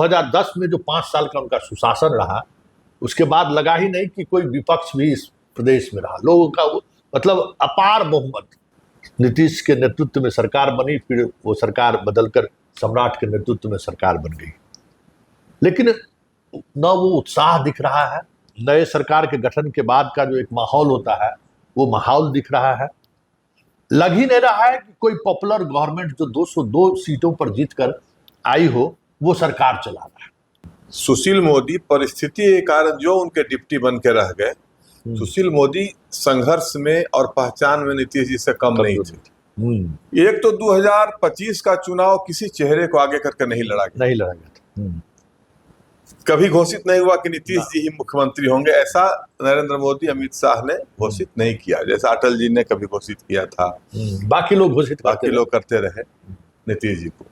2010 में जो 5 साल का उनका सुशासन रहा, उसके बाद लगा ही नहीं कि कोई विपक्ष भी इस प्रदेश में रहा। लोगों का मतलब अपार बहुमत, नीतीश के नेतृत्व में सरकार बनी, फिर वो सरकार बदलकर सम्राट के नेतृत्व में सरकार बन गई। लेकिन न वो उत्साह दिख रहा है, नए सरकार के गठन के बाद का जो एक माहौल होता है वो माहौल दिख रहा है। लग ही नहीं रहा है कि कोई पॉपुलर गवर्नमेंट जो 202 सीटों पर जीतकर आई हो वो सरकार चला रहा है। सुशील मोदी परिस्थिति के कारण जो उनके डिप्टी बन के रह गए, सुशील मोदी संघर्ष में और पहचान में नीतीश जी से कम नहीं थे। एक तो 2025 का चुनाव किसी चेहरे को आगे करके नहीं लड़ा गया। कभी घोषित नहीं हुआ कि नीतीश जी ही मुख्यमंत्री होंगे, ऐसा नरेंद्र मोदी अमित शाह ने घोषित नहीं किया, जैसा अटल जी ने कभी घोषित किया था। बाकी लोग करते रहे नीतीश जी को।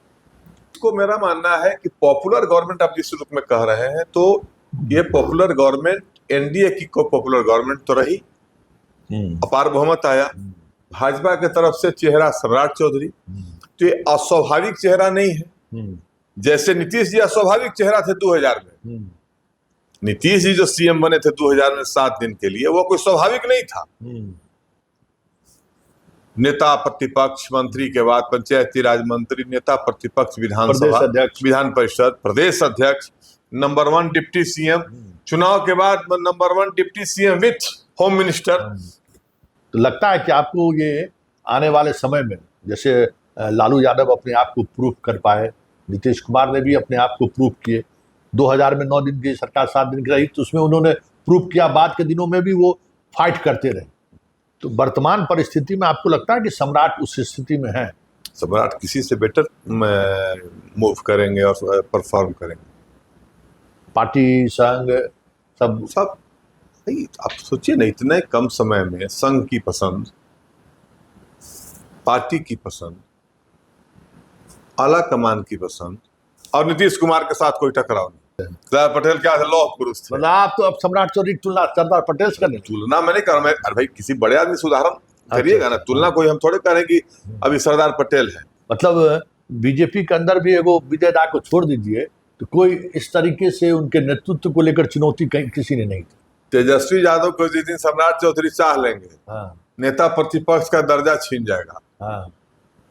इसको मेरा मानना है कि पॉपुलर गवर्नमेंट आप जिस रूप में कह रहे हैं, तो ये पॉपुलर गवर्नमेंट एनडीए की को पॉपुलर गवर्नमेंट तो रही, अपार बहुमत आया। भाजपा के तरफ से चेहरा सम्राट चौधरी, तो ये अस्वाभाविक चेहरा नहीं है। जैसे नीतीश जी अस्वाभाविक चेहरा थे 2000 में, नीतीश जी जो सीएम बने थे 2000 में 7 दिन के लिए, वो कोई स्वाभाविक नहीं था। नेता प्रतिपक्ष, मंत्री के बाद पंचायती राज मंत्री, नेता प्रतिपक्ष, विधानसभा, विधान परिषद, प्रदेश अध्यक्ष, नंबर 1 डिप्टी सीएम, चुनाव के बाद number 1 deputy CM with home minister. तो लगता है कि आपको ये आने वाले समय में, जैसे लालू यादव अपने आप को प्रूफ कर पाए, नीतीश कुमार ने भी अपने आप को प्रूफ किए। 2000 में 9 दिन की सरकार 7 दिन की रही, तो उसमें उन्होंने प्रूफ किया। बाद के दिनों में भी वो फाइट करते रहे। तो वर्तमान परिस्थिति में आपको लगता है कि सम्राट उस स्थिति में है? सम्राट किसी से बेटर मूव करेंगे और परफॉर्म करेंगे। पार्टी, संघ, सब आप सोचिए ना, इतने कम समय में संघ की पसंद, पार्टी की पसंद, आला कमान की पसंद, और नीतीश कुमार के साथ कोई टकराव नहीं। सरदार पटेल क्या थे? लौह पुरुष थे। मतलब आप तो अब सम्राट चौधरी की तुलना सरदार पटेल से करने? तुलना मैं नहीं कर रहा। मैं अरे भाई, किसी बड़े आदमी से उदाहरण करिएगा ना। तुलना कोई हम थोड़े करें कि अभी सरदार पटेल है। मतलब बीजेपी के अंदर भी एगो विजय दा को छोड़ दीजिए, तो कोई इस तरीके से उनके नेतृत्व को लेकर चुनौती कहीं किसी ने नहीं दी। तेजस्वी यादव को जिस दिन सम्राट चौधरी चाह लेंगे, नेता प्रतिपक्ष का दर्जा छीन जाएगा।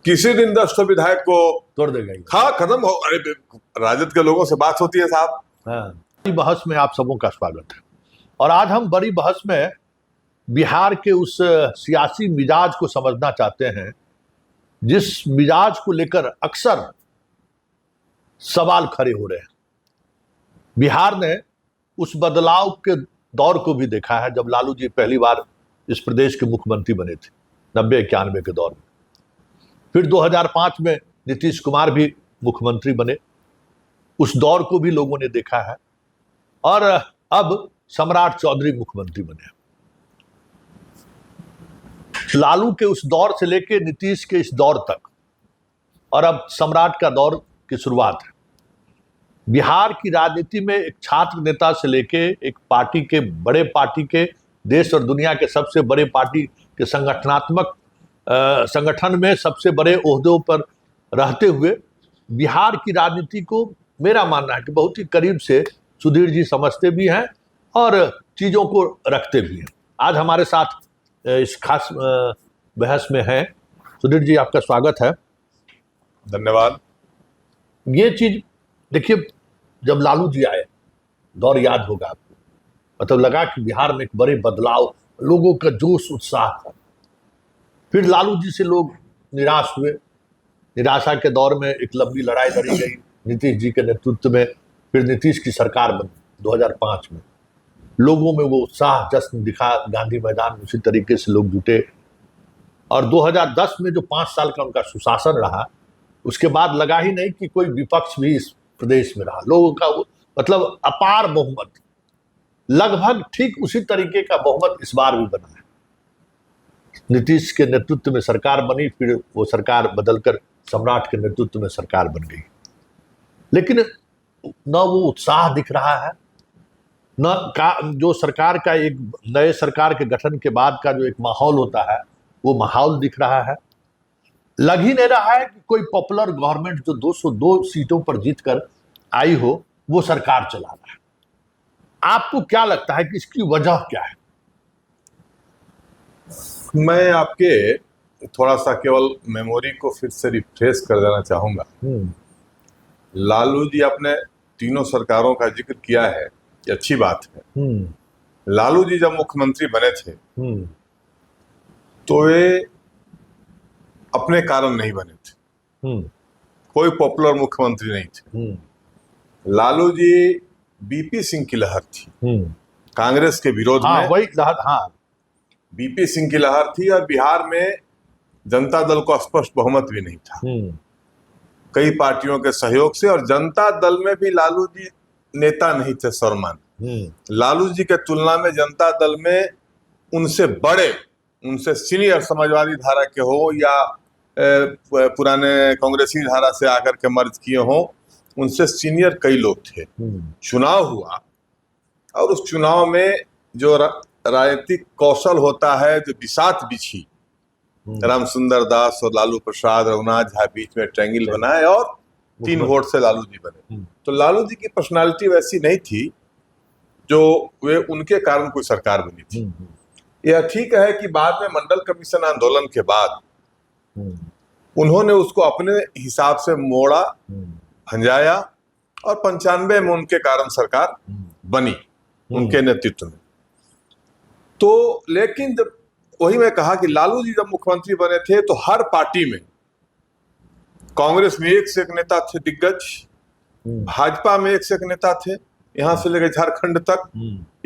किसी दिन 10 विधायक को तोड़ देगा। हाँ, खत्म हो। अरे राजद के लोगों से बात होती है साहब। बड़ी बहस में आप सबों का स्वागत है। और आज हम बड़ी बहस में बिहार के उस सियासी मिजाज को समझना चाहते हैं, जिस मिजाज को लेकर अक्सर सवाल खड़े हो रहे हैं। बिहार ने उस बदलाव के दौर को भी देखा है जब लालू जी पहली बार इस प्रदेश के मुख्यमंत्री बने थे, 90-91 के दौर में। फिर 2005 में नीतीश कुमार भी मुख्यमंत्री बने, उस दौर को भी लोगों ने देखा है। और अब सम्राट चौधरी मुख्यमंत्री बने। लालू के उस दौर से लेके नीतीश के इस दौर तक, और अब सम्राट का दौर की शुरुआत है। बिहार की राजनीति में एक छात्र नेता से लेके एक पार्टी के, बड़े पार्टी के, देश और दुनिया के सबसे बड़े पार्टी के संगठन में सबसे बड़े ओहदों पर रहते हुए बिहार की राजनीति को मेरा मानना है कि बहुत ही करीब से सुधीर जी समझते भी हैं और चीज़ों को रखते भी हैं। आज हमारे साथ इस खास बहस में हैं सुधीर जी, आपका स्वागत है। धन्यवाद। ये चीज देखिए, जब लालू जी आए, दौर याद होगा आपको, मतलब लगा कि बिहार में एक बड़े बदलाव, लोगों का जोश उत्साह था। फिर लालू जी से लोग निराश हुए। निराशा के दौर में एक लंबी लड़ाई लड़ी गई नीतीश जी के नेतृत्व में। फिर नीतीश की सरकार बनी 2005 में। लोगों में वो उत्साह, जश्न दिखा। गांधी मैदान में उसी तरीके से लोग जुटे। और 2010 में जो 5 साल का उनका सुशासन रहा, उसके बाद लगा ही नहीं कि कोई विपक्ष भी इस प्रदेश में रहा। लोगों का मतलब अपार बहुमत, लगभग ठीक उसी तरीके का बहुमत इस बार भी बना है। नीतीश के नेतृत्व में सरकार बनी, फिर वो सरकार बदलकर सम्राट के नेतृत्व में सरकार बन गई। लेकिन न वो उत्साह दिख रहा है, न जो सरकार का एक नए सरकार के गठन के बाद का जो एक माहौल होता है वो माहौल दिख रहा है। लग ही नहीं रहा है कि कोई पॉपुलर गवर्नमेंट जो 202 सीटों पर जीतकर आई हो वो सरकार चला रहा है। आपको क्या लगता है कि इसकी वजह क्या है? मैं आपके थोड़ा सा केवल मेमोरी को फिर से रिफ्रेश कर देना चाहूंगा। लालू जी आपने तीनों सरकारों का जिक्र किया है, ये अच्छी बात है। लालू जी जब मुख्यमंत्री बने थे तो वे अपने कारण नहीं बने थे, कोई पॉपुलर मुख्यमंत्री नहीं थे। लालू जी बीपी सिंह की लहर थी, कांग्रेस के विरोध हाँ, में वही लहर, हाँ, बीपी सिंह की लहर थी। और बिहार में जनता दल को स्पष्ट बहुमत भी नहीं था, कई पार्टियों के सहयोग से। और जनता दल में भी लालू जी नेता नहीं थे सर्वमान्य। लालू जी के तुलना में जनता दल में उनसे बड़े, उनसे सीनियर समाजवादी धारा के हो या पुराने कांग्रेसी धारा से आकर के मर्ज किए हो, उनसे सीनियर कई लोग थे। चुनाव हुआ और उस चुनाव में जो राजनीतिक कौशल होता है, जो बिसात बिछी, रामसुंदर दास और लालू प्रसाद, रघुनाथ झा बीच में ट्रायंगल बनाए और 3 वोट से लालू जी बने। तो लालू जी की पर्सनालिटी वैसी नहीं थी जो वे उनके कारण कोई सरकार बनी थी। यह ठीक है कि बाद में मंडल कमीशन आंदोलन के बाद उन्होंने उसको अपने हिसाब से मोड़ा, भंजाया और 95 में उनके कारण सरकार बनी, उनके नेतृत्व में। तो लेकिन जब वही मैं कहा कि लालू जी जब मुख्यमंत्री बने थे तो हर पार्टी में, कांग्रेस में एक से एक नेता थे दिग्गज, भाजपा में एक से एक नेता थे, यहां से लेकर झारखंड तक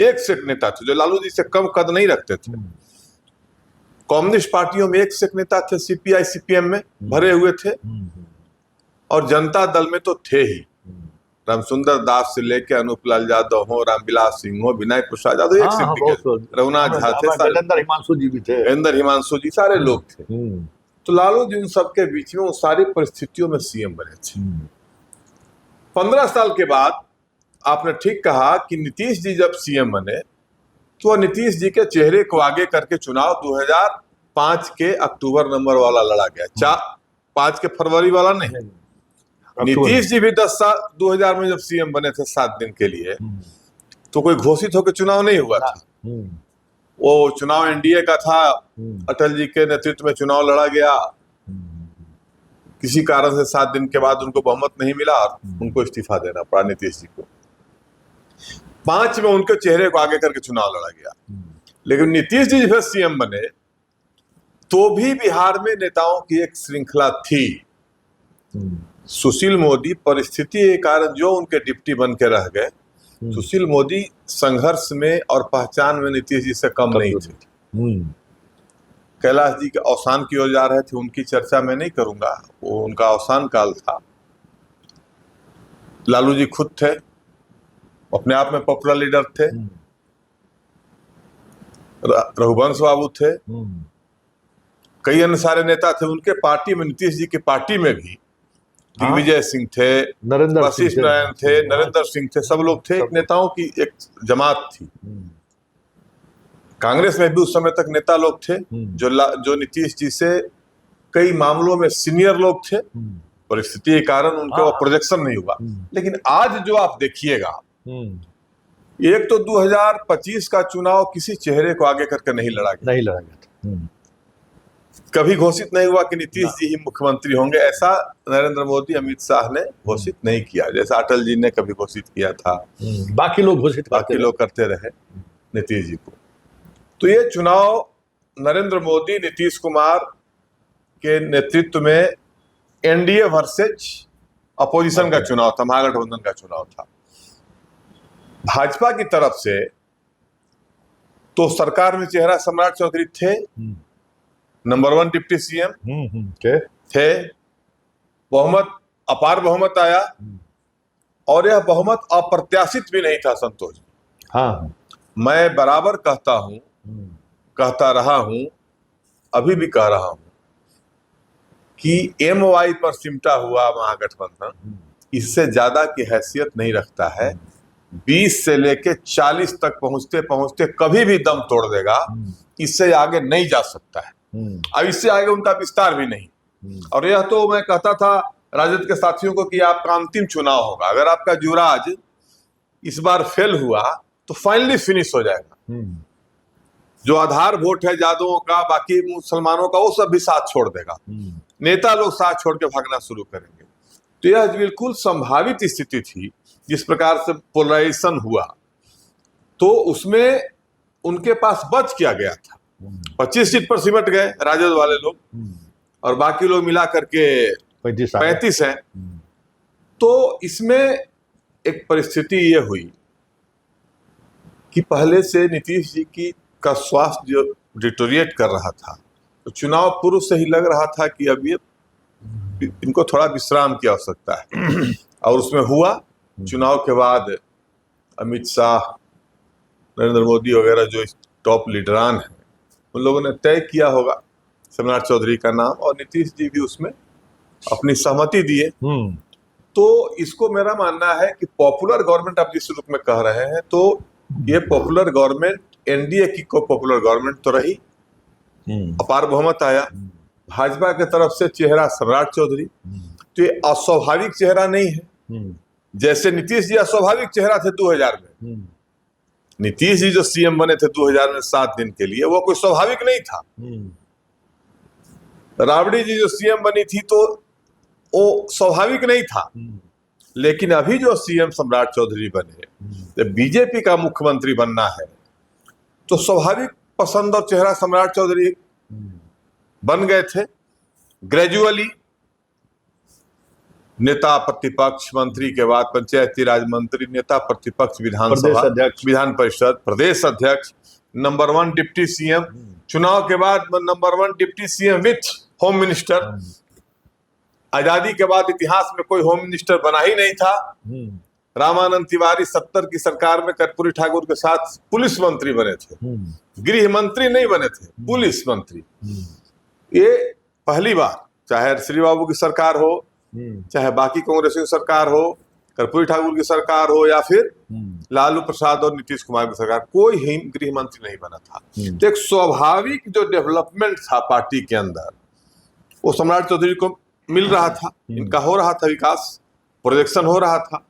एक से एक नेता थे जो लालू जी से कम कद नहीं रखते थे। कम्युनिस्ट पार्टियों में एक से एक नेता थे, सीपीआई सीपीएम में भरे हुए थे, और जनता दल में तो थे ही। रामसुंदर दास से लेके अनूप लाल यादव हो, रामविलास सिंह हो, विनय प्रसाद यादव, एक से दिग्गज, रघुनाथ झा थे, गजेंद्र हिमांशु जी भी थे, गजेंद्र हिमांशु जी, सारे लोग थे। तो लालू जी उन सबके बीच में उन सारी परिस्थितियों में सीएम बने थे। 15 साल के बाद आपने ठीक कहा कि नीतीश जी जब सीएम बने तो नीतीश जी के चेहरे को आगे करके चुनाव 2005 के अक्टूबर नवंबर वाला लड़ा गया, 5 के फरवरी वाला नहीं। नीतीश जी भी 2000 में जब सीएम बने थे 7 दिन के लिए, तो कोई घोषित होकर चुनाव नहीं हुआ था। वो चुनाव एनडीए का था, अटल जी के नेतृत्व में चुनाव लड़ा गया, किसी कारण से 7 दिन के बाद उनको बहुमत नहीं मिला और उनको इस्तीफा देना पड़ा नीतीश जी को। 5 में उनके चेहरे को आगे करके चुनाव लड़ा गया। लेकिन नीतीश जी फिर सीएम बने तो भी बिहार में नेताओं की एक श्रृंखला थी। सुशील मोदी परिस्थिति के कारण जो उनके डिप्टी बन के रह गए, सुशील मोदी संघर्ष में और पहचान में नीतीश जी से कम नहीं थे। कैलाश जी के अवसान की ओर जा रहे थे, उनकी चर्चा मैं नहीं करूंगा, वो उनका अवसान काल था। लालू जी खुद थे, अपने आप में पॉपुलर लीडर थे। रघुवंश बाबू थे, कई अन्य सारे नेता थे उनके पार्टी में। नीतीश जी की पार्टी में भी दिग्विजय सिंह थे, वशिष्ठ नारायण थे, नरेंद्र सिंह थे, सब लोग थे। एक नेताओं की एक जमात थी। कांग्रेस में भी उस समय तक नेता लोग थे जो नीतीश जी से कई मामलों में सीनियर लोग थे। परिस्थिति के कारण उनका वो प्रोजेक्शन नहीं हुआ। लेकिन आज जो आप देखिएगा, एक तो 2025 का चुनाव किसी चेहरे को आगे करके नहीं लड़ा गया। कभी घोषित नहीं हुआ कि नीतीश जी ही मुख्यमंत्री होंगे, ऐसा नरेंद्र मोदी, अमित शाह ने घोषित नहीं किया, जैसा अटल जी ने कभी घोषित किया था। बाकी लोग करते रहे नीतीश जी को। तो ये चुनाव नरेंद्र मोदी, नीतीश कुमार के नेतृत्व में एनडीए वर्सेज अपोजिशन का चुनाव था, महागठबंधन का चुनाव था। भाजपा की तरफ से तो सरकार में चेहरा सम्राट चौधरी थे, नंबर 1 डिप्टी सीएम थे। बहुमत, अपार बहुमत आया, और यह बहुमत अप्रत्याशित भी नहीं था संतोष। मैं बराबर कहता हूं, कहता रहा हूं, अभी भी कह रहा हूं कि एमवाई पर सिमटा हुआ महागठबंधन इससे ज्यादा की हैसियत नहीं रखता है। 20 से लेके 40 तक पहुंचते पहुंचते कभी भी दम तोड़ देगा, इससे आगे नहीं जा सकता है। अब इससे आगे उनका विस्तार भी नहीं। और यह तो मैं कहता था राजद के साथियों को कि आपका अंतिम चुनाव होगा। अगर आपका युवराज इस बार फेल हुआ तो फाइनली फिनिश हो जाएगा। जो आधार वोट है यादवों का, बाकी मुसलमानों का, वो सब भी साथ छोड़ देगा। नेता लोग साथ छोड़ के भागना शुरू करेंगे। तो यह बिल्कुल संभावित स्थिति थी। जिस प्रकार से पोलराइजेशन हुआ तो उसमें उनके पास बच क्या गया था। 25 सीट पर सिमट गए राजद वाले लोग, और बाकी लोग मिला करके 35 हैं। तो इसमें एक परिस्थिति ये हुई कि पहले से नीतीश जी की का स्वास्थ्य जो डिटोरिएट कर रहा था, तो चुनाव पूर्व से ही लग रहा था कि अब ये इनको थोड़ा विश्राम की आवश्यकता है। और उसमें हुआ। चुनाव के बाद अमित शाह, नरेंद्र मोदी वगैरह जो टॉप लीडरान हैं, उन लोगों ने तय किया होगा सम्राट चौधरी का नाम, और नीतीश जी भी उसमें अपनी सहमति दिए। तो इसको मेरा मानना है कि पॉपुलर गवर्नमेंट आप जिस रूप में कह रहे हैं, तो ये पॉपुलर गवर्नमेंट एनडीए की को पॉपुलर गवर्नमेंट तो रही, अपार बहुमत आया। भाजपा की तरफ से चेहरा सम्राट चौधरी, तो ये अस्वाभाविक चेहरा नहीं है। जैसे नीतीश जी अस्वाभाविक चेहरा थे 2000 में। नीतीश जी जो सीएम बने थे 2000 में 7 दिन के लिए, वो कोई स्वाभाविक नहीं था। राबड़ी जी जो सीएम बनी थी तो वो स्वाभाविक नहीं था। लेकिन अभी जो सीएम सम्राट चौधरी बने, जब बीजेपी का मुख्यमंत्री बनना है, तो स्वाभाविक पसंद और चेहरा सम्राट चौधरी बन गए थे। ग्रेजुअली नेता प्रतिपक्ष, मंत्री के बाद पंचायती राज मंत्री, नेता प्रतिपक्ष, विधानसभा, विधान परिषद, प्रदेश अध्यक्ष, नंबर 1 डिप्टी सीएम, चुनाव के बाद number 1 deputy CM with home minister. आजादी के बाद इतिहास में कोई होम मिनिस्टर बना ही नहीं था। रामानंद तिवारी 70 की सरकार में कर्पूरी ठाकुर के साथ पुलिस मंत्री बने थे, गृह मंत्री नहीं बने थे, पुलिस मंत्री। ये पहली बार, चाहे श्री बाबू की सरकार हो, चाहे बाकी कांग्रेस की सरकार हो, कर्पूरी ठाकुर की सरकार हो, या फिर लालू प्रसाद और नीतीश कुमार की सरकार, कोई ही गृह मंत्री नहीं बना था। तो एक स्वाभाविक जो डेवलपमेंट था पार्टी के अंदर, वो सम्राट चौधरी को मिल रहा था। इनका हो रहा था विकास, प्रोजेक्शन हो रहा था।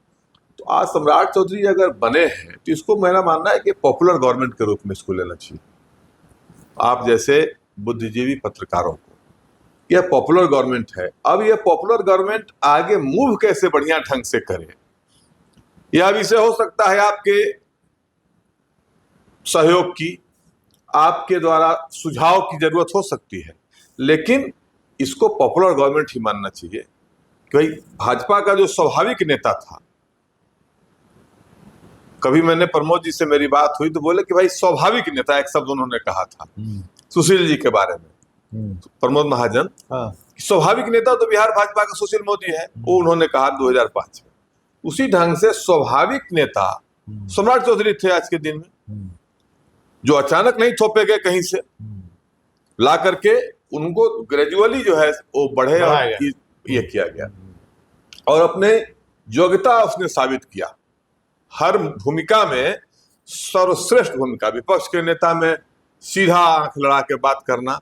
तो आज सम्राट चौधरी अगर बने हैं, तो इसको मेरा मानना है कि पॉपुलर गवर्नमेंट के रूप में इसको लेना चाहिए। आप जैसे बुद्धिजीवी पत्रकारों को, यह पॉपुलर गवर्नमेंट है। अब यह पॉपुलर गवर्नमेंट आगे मूव कैसे बढ़िया ढंग से करे, यह विषय हो सकता है आपके सहयोग की, आपके द्वारा सुझाव की जरूरत हो सकती है। लेकिन इसको पॉपुलर गवर्नमेंट ही मानना चाहिए कि भाई भाजपा का जो स्वाभाविक नेता था, कभी मैंने प्रमोद जी से मेरी बात हुई तो बोले कि भाई स्वाभाविक नेता, एक शब्द उन्होंने कहा था सुशील जी के बारे में, प्रमोद महाजन। स्वाभाविक नेता तो बिहार भाजपा का सुशील मोदी है, वो उन्होंने कहा 2005 में। उसी ढंग से स्वाभाविक नेता सम्राट चौधरी थे आज के दिन में, जो अचानक नहीं थोपे गए कहीं से, ला करके उनको ग्रेजुअली जो है वो बढ़े और ये किया गया, और अपने योग्यता उसने साबित किया। हर भूमिका में सर्वश्रेष्ठ भूमिका, विपक्ष के नेता में सीधा आंख लड़ा के बात करना,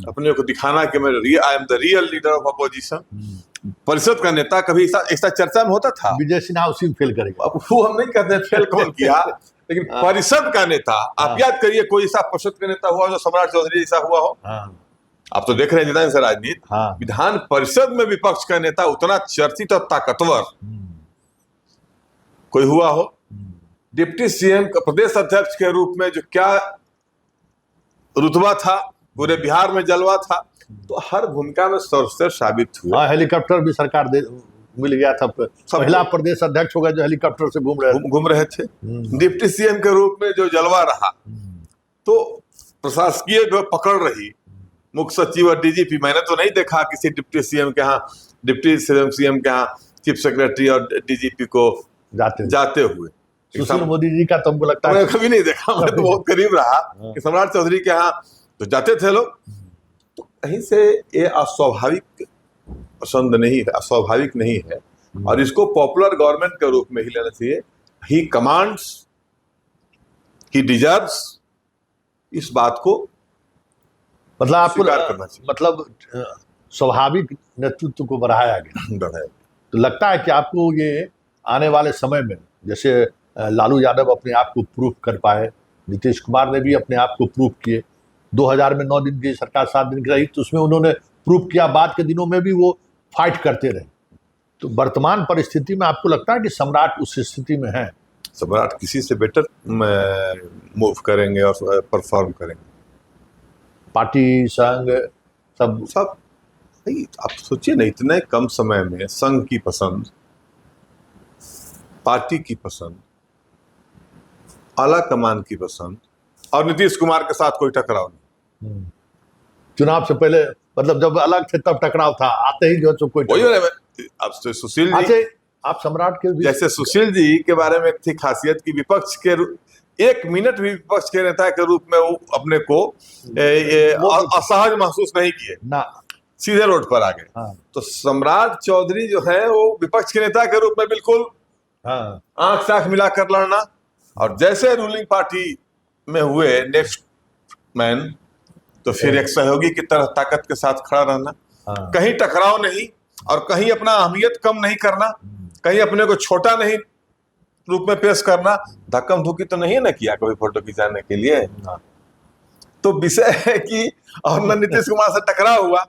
अपने को दिखाना कि मैं I am the real leader of opposition. परिषद का नेता, कभी ऐसा चर्चा में होता था विजय सिन्हा उसी में फेल करेगा। अब वो हम नहीं कहते फेल कौन किया, लेकिन परिषद का नेता, आप याद करिए कोई ऐसा परिषद का नेता हुआ जो सम्राट चौधरी जैसा हुआ हो। आप तो देख रहे हैं जितना राजनीति, विधान परिषद में विपक्ष का नेता उतना चर्चित और ताकतवर कोई हुआ हो। डिप्टी सीएम का प्रदेश अध्यक्ष के रूप में जो क्या रुतबा था, पूरे बिहार में जलवा था, तो हर भूमिका में सर्वश्रेष्ठ साबित हुआ। हेलीकॉप्टर भी सरकार मिल गया था, पहला प्रदेश अध्यक्ष होगा जो हेलीकॉप्टर से घूम रहे थे। डिप्टी सीएम के रूप में जो जलवा रहा, तो प्रशासकीय जो पकड़ रही, मुख्य सचिव और डीजीपी, मैंने तो नहीं देखा किसी डिप्टी सीएम के यहाँ, डिप्टी सीएम के यहाँ चीफ सेक्रेटरी और डीजीपी को जाते हुए। सुशील मोदी जी का तुमको लगता है? कभी नहीं देखा, मैं तो बहुत करीब रहा कि सम्राट चौधरी के यहाँ तो जाते थे लोग। तो कहीं से ये अस्वाभाविक पसंद नहीं है, अस्वाभाविक नहीं है, और इसको पॉपुलर गवर्नमेंट के रूप में ही लेना चाहिए। ही कमांड्स, ही डिजर्व्स, इस बात को मतलब आपको करना चाहिए। मतलब स्वाभाविक नेतृत्व को बढ़ाया गया। तो लगता है कि आपको ये आने वाले समय में, जैसे लालू यादव अपने आप को प्रूफ कर पाए, नीतीश कुमार ने भी अपने आप को प्रूफ किए। 2000 में 9 दिन की सरकार 7 दिन की रही तो उसमें उन्होंने प्रूफ किया, बाद के दिनों में भी वो फाइट करते रहे। तो वर्तमान परिस्थिति में आपको लगता है कि सम्राट उस स्थिति में है? सम्राट किसी से बेटर मूव करेंगे और परफॉर्म करेंगे। पार्टी संघ सब नहीं, आप सोचिए ना, इतने कम समय में संघ की पसंद, पार्टी की पसंद, आला कमान की पसंद और नीतीश कुमार के साथ कोई टकराव नहीं। चुनाव से पहले मतलब जब अलग थे तब टकराव था, आते ही जो है कोई अब सुशील जी, आप सम्राट के जैसे सुशील जी के बारे में थी खासियत की विपक्ष के 1 मिनट भी विपक्ष के नेता के रूप में वो अपने को असहज महसूस नहीं किए ना, सीधे रोड पर आ गए। हाँ। तो सम्राट चौधरी जो है वो विपक्ष के नेता के रूप में बिल्कुल आंख से आंख मिलाकर लड़ना, और जैसे रूलिंग पार्टी में हुए नेक्स्ट मैन, तो फिर एक सहयोगी की तरह ताकत के साथ खड़ा रहना। कहीं टकराव नहीं और कहीं अपना अहमियत कम नहीं करना, कहीं अपने को छोटा नहीं रूप में पेश करना। धक्कम धुक्की तो नहीं है ना किया कभी फोटो खिंचाने के लिए। तो विषय है कि और न नीतीश कुमार से टकराव हुआ।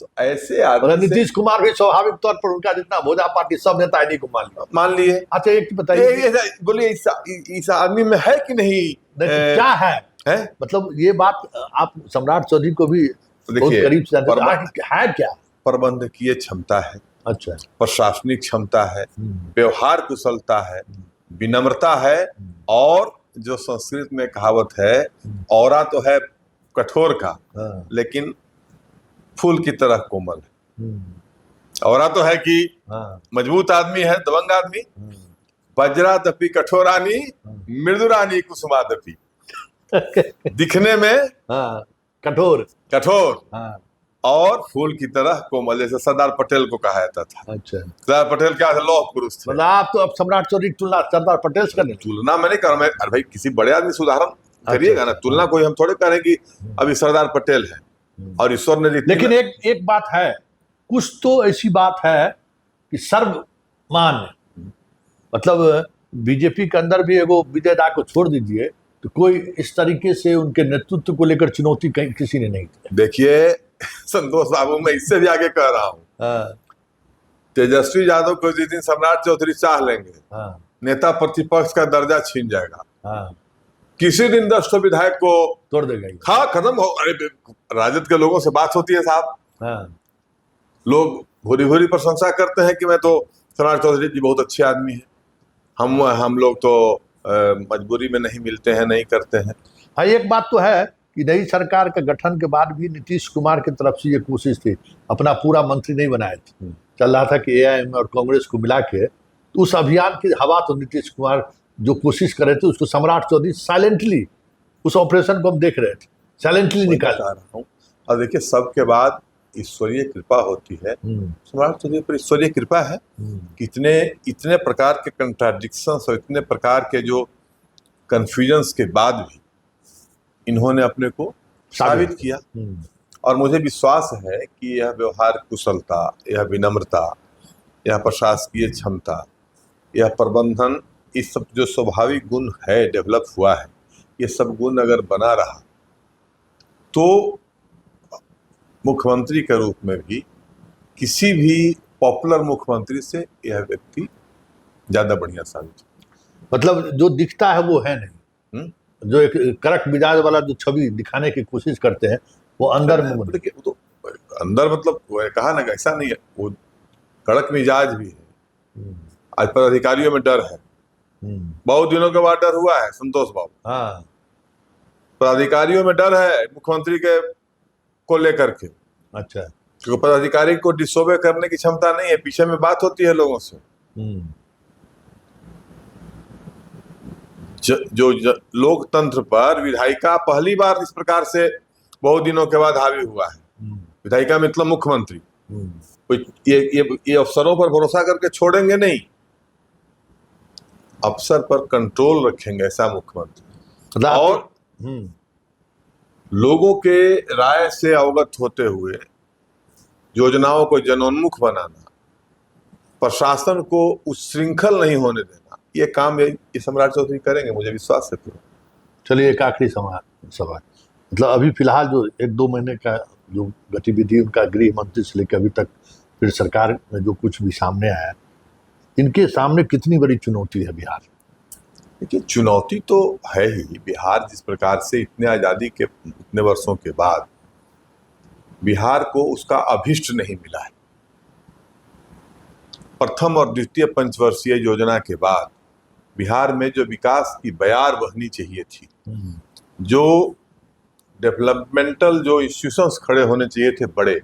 तो ऐसे आदमी, नीतीश कुमार भी स्वाभाविक तौर पर उनका जितना भोजा पार्टी सब नेता इन्हीं को मान लिए। अच्छा एक बताइए, बोलिए इस आदमी में है कि नहीं, क्या है? मतलब ये बात आप सम्राट चौधरी को भी बहुत करीब से जानते हैं, क्या प्रबंधकीय क्षमता है, अच्छा प्रशासनिक क्षमता है, व्यवहार कुशलता है, विनम्रता है, और जो संस्कृत में कहावत है, औरा तो है कठोर का लेकिन फूल की तरह कोमल है। औरा तो है कि मजबूत आदमी है, दबंग आदमी, वज्रादपि कठोरानी मृदुरानी कुसुमादपि, दिखने में कठोर और फूल की तरह कोमल, जैसे सरदार पटेल को कहा जाता था। अच्छा, सरदार पटेल क्या थे? लौह पुरुष थे। मतलब आप तो अब सम्राट चौधरी तुलना सरदार पटेल से करने? तुलना मैं नहीं कर रहा, मैं अरे भाई किसी बड़े आदमी से उदाहरण करिएगा ना, तुलना कोई हम थोड़े करें कि अभी सरदार पटेल है और ईश्वर ने। लेकिन एक बात है, कुछ तो ऐसी बात है कि सर्वमान्य, मतलब बीजेपी के अंदर भी एगो विजय दा को छोड़ दीजिए तो कोई इस तरीके से उनके नेतृत्व को लेकर चुनौती कहीं किसी ने नहीं दी। देखिए संतोष बाबू, मैं इससे भी आगे कह रहा हूँ, तेजस्वी यादव को जिस दिन सम्राट चौधरी चाह लेंगे, नेता प्रतिपक्ष का दर्जा छीन जाएगा। किसी दिन 10 विधायक को तोड़ देगा। हाँ, खत्म हो। अरे राजद के लोगों से बात होती है साहब, लोग भूरी भूरी प्रशंसा करते हैं कि मैं तो सम्राट चौधरी जी बहुत अच्छे आदमी है, हम लोग तो मजबूरी में नहीं मिलते हैं, नहीं करते हैं। हाँ, एक बात तो है कि नई सरकार के गठन के बाद भी नीतीश कुमार की तरफ से ये कोशिश थी, अपना पूरा मंत्री नहीं बनाए थे, चल रहा था कि एआईएम और कांग्रेस को मिला के उस अभियान की हवा तो नीतीश कुमार जो कोशिश कर रहे थे उसको सम्राट चौधरी साइलेंटली, उस ऑपरेशन को हम देख रहे थे, साइलेंटली निकाल रहा हूँ। और देखिए सबके बाद ईश्वरीय कृपा होती है, सम्राट चौधरी पर ईश्वरीय कृपा है। इतने प्रकार के कंट्राडिक्शंस और इतने प्रकार के जो कंफ्यूजन्स के बाद भी इन्होंने अपने को साबित किया, और मुझे विश्वास है कि यह व्यवहार कुशलता, यह विनम्रता, यह प्रशासकीय क्षमता, यह प्रबंधन, इस सब जो स्वाभाविक गुण है, डेवलप हुआ है, ये सब गुण अगर बना रहा तो मुख्यमंत्री के रूप में भी किसी भी पॉपुलर मुख्यमंत्री से यह व्यक्ति ज्यादा बढ़िया साबित। मतलब जो दिखता है वो है नहीं, जो एक कड़क मिजाज वाला जो छवि दिखाने की कोशिश करते हैं वो अंदर में, देखिए वो तो अंदर मतलब कहा ना, ऐसा नहीं है, वो कड़क मिजाज भी है। आज पदाधिकारियों में डर है, बहुत दिनों के बाद डर हुआ है संतोष बाबू। पदाधिकारियों में डर है मुख्यमंत्री के को लेकर के। अच्छा, क्योंकि पदाधिकारी को डिसोबे करने की क्षमता नहीं है, पीछे में बात होती है लोगों से। जो लोकतंत्र पर विधायिका पहली बार इस प्रकार से बहुत दिनों के बाद हावी हुआ है। विधायिका मतलब मुख्यमंत्री, ये अफसरों पर भरोसा करके छोड़ेंगे नहीं, अफसर पर कंट्रोल रखेंगे, ऐसा मुख्यमंत्री। और लोगों के राय से अवगत होते हुए योजनाओं को जनोन्मुख बनाना, प्रशासन को उच्छृंखल नहीं होने देना, ये काम ये सम्राट चौधरी करेंगे, मुझे विश्वास है पूरा। चलिए एक आखिरी सवाल, मतलब अभी फिलहाल जो 1-2 महीने का जो गतिविधि उनका गृह मंत्री से लेकर अभी तक फिर सरकार में जो कुछ भी सामने आया, इनके सामने कितनी बड़ी चुनौती है बिहार? देखिए, चुनौती तो है ही। बिहार जिस प्रकार से इतने आज़ादी के इतने वर्षों के बाद बिहार को उसका अभिष्ट नहीं मिला है। प्रथम और द्वितीय पंचवर्षीय योजना के बाद बिहार में जो विकास की बयार बहनी चाहिए थी, जो डेवलपमेंटल जो इंस्टीट्यूशंस खड़े होने चाहिए थे बड़े,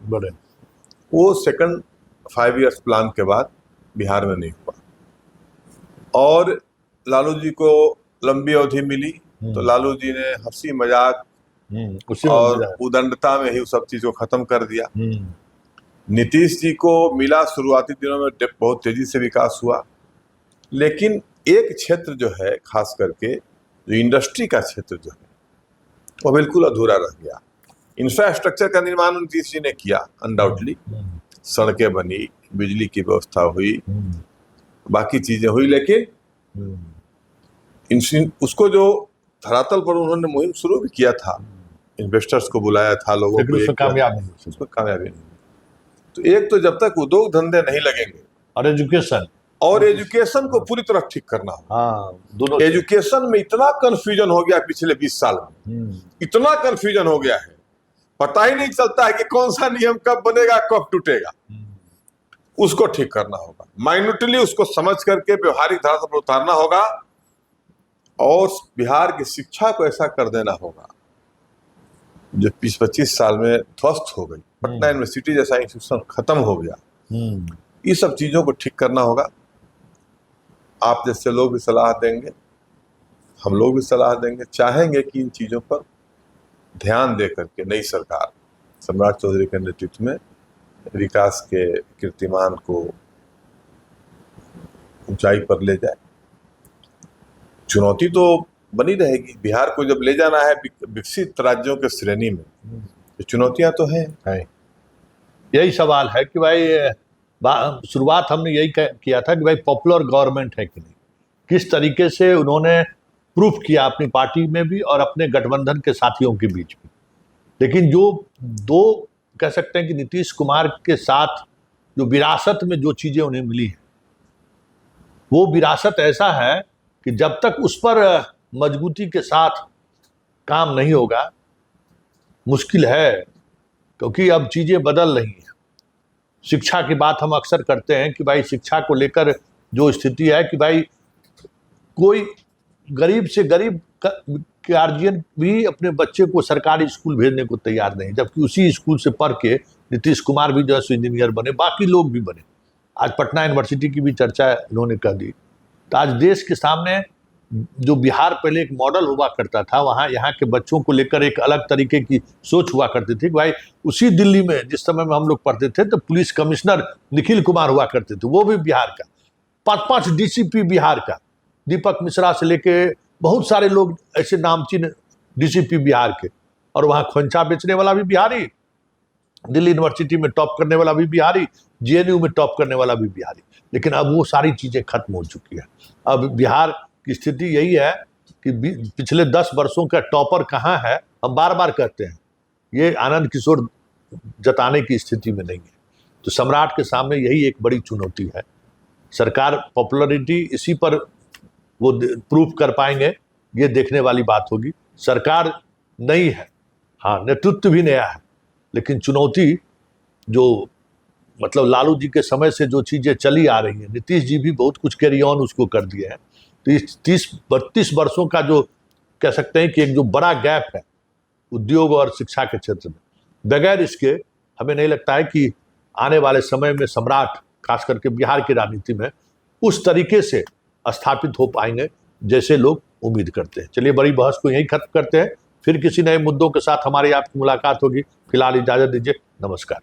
वो सेकंड 5 इयर्स प्लान के बाद बिहार में नहीं हुआ। और लालू जी को लंबी अवधि मिली तो लालू जी ने हंसी मजाक और उदंडता में ही उस सब चीज को खत्म कर दिया। नीतीश जी को मिला, शुरुआती दिनों में बहुत तेजी से विकास हुआ, लेकिन एक क्षेत्र जो है खास करके जो इंडस्ट्री का क्षेत्र जो है वो बिल्कुल अधूरा रह गया। इंफ्रास्ट्रक्चर का निर्माण नीतीश जी ने किया, अनडाउटली सड़कें बनी, बिजली की व्यवस्था हुई, बाकी चीजें हुई, लेकिन उसको जो धरातल पर उन्होंने मुहिम शुरू भी किया था, इन्वेस्टर्स को बुलाया था, लोगों को, उसमें कामयाबी नहीं। तो एक तो जब तक उद्योग धंधे नहीं लगेंगे और एजुकेशन को पूरी तरह ठीक करना हो। दोनों एजुकेशन में इतना कंफ्यूजन हो गया पिछले 20 साल में, इतना कंफ्यूजन हो गया है, पता ही नहीं चलता है कि कौन सा नियम कब बनेगा कब टूटेगा। उसको ठीक करना होगा, माइन्यूटली उसको समझ करके व्यवहारिक धरातल पर उतारना होगा और बिहार की शिक्षा को ऐसा कर देना होगा जो 20-25 साल में ध्वस्त हो गई। पटना यूनिवर्सिटी जैसा इंस्टीट्यूशन खत्म हो गया। ये सब चीजों को ठीक करना होगा। आप जैसे लोग भी सलाह देंगे, हम लोग भी सलाह देंगे, चाहेंगे कि इन चीजों पर ध्यान दे करके नई सरकार सम्राट चौधरी के नेतृत्व में विकास के कीर्तिमान को ऊंचाई पर ले जाए। चुनौती तो बनी रहेगी, बिहार को जब ले जाना है विकसित राज्यों के श्रेणी में, तो चुनौतियां तो हैं। यही सवाल है कि भाई शुरुआत हमने यही किया था कि भाई पॉपुलर गवर्नमेंट है कि नहीं, किस तरीके से उन्होंने प्रूफ किया अपनी पार्टी में भी और अपने गठबंधन के साथियों के बीच भी। लेकिन जो दो कह सकते हैं कि नीतीश कुमार के साथ जो विरासत में जो चीजें उन्हें मिली है, वो विरासत ऐसा है कि जब तक उस पर मजबूती के साथ काम नहीं होगा मुश्किल है, क्योंकि अब चीजें बदल रही हैं। शिक्षा की बात हम अक्सर करते हैं कि भाई शिक्षा को लेकर जो स्थिति है कि भाई कोई गरीब से गरीब गार्जियन भी अपने बच्चे को सरकारी स्कूल भेजने को तैयार नहीं, जबकि उसी स्कूल से पढ़ के नीतीश कुमार भी जो है इंजीनियर बने, बाकी लोग भी बने। आज पटना यूनिवर्सिटी की भी चर्चा इन्होंने कर दी। तो आज देश के सामने जो बिहार पहले एक मॉडल हुआ करता था, वहाँ यहाँ के बच्चों को लेकर एक अलग तरीके की सोच हुआ करती थी। भाई उसी दिल्ली में जिस समय में हम लोग पढ़ते थे तो पुलिस कमिश्नर निखिल कुमार हुआ करते थे, वो भी बिहार का। 5-5 डीसीपी बिहार का, दीपक मिश्रा से लेके बहुत सारे लोग ऐसे नामचीन डीसीपी बिहार के, और वहाँ खोंचा बेचने वाला भी बिहारी, दिल्ली यूनिवर्सिटी में टॉप करने वाला भी बिहारी, जेएनयू में टॉप करने वाला भी बिहारी। लेकिन अब वो सारी चीजें खत्म हो चुकी है। अब बिहार की स्थिति यही है कि पिछले 10 वर्षों का टॉपर कहाँ है, हम बार बार कहते हैं, ये आनंद किशोर जताने की स्थिति में नहीं है। तो सम्राट के सामने यही एक बड़ी चुनौती है। सरकार पॉपुलरिटी इसी पर वो प्रूफ कर पाएंगे, ये देखने वाली बात होगी। सरकार नई है, हाँ, नेतृत्व भी नया है, लेकिन चुनौती जो मतलब लालू जी के समय से जो चीजें चली आ रही हैं, नीतीश जी भी बहुत कुछ कैरी ऑन उसको कर दिए हैं। तो इस 30-32 वर्षों का जो कह सकते हैं कि एक जो बड़ा गैप है उद्योग और शिक्षा के क्षेत्र में, बगैर इसके हमें नहीं लगता है कि आने वाले समय में सम्राट खास करके बिहार की राजनीति में उस तरीके से स्थापित हो पाएंगे जैसे लोग उम्मीद करते हैं। चलिए, बड़ी बहस को यहीं खत्म करते हैं, फिर किसी नए मुद्दों के साथ हमारी आपकी मुलाकात होगी। फिलहाल इजाजत दीजिए, नमस्कार।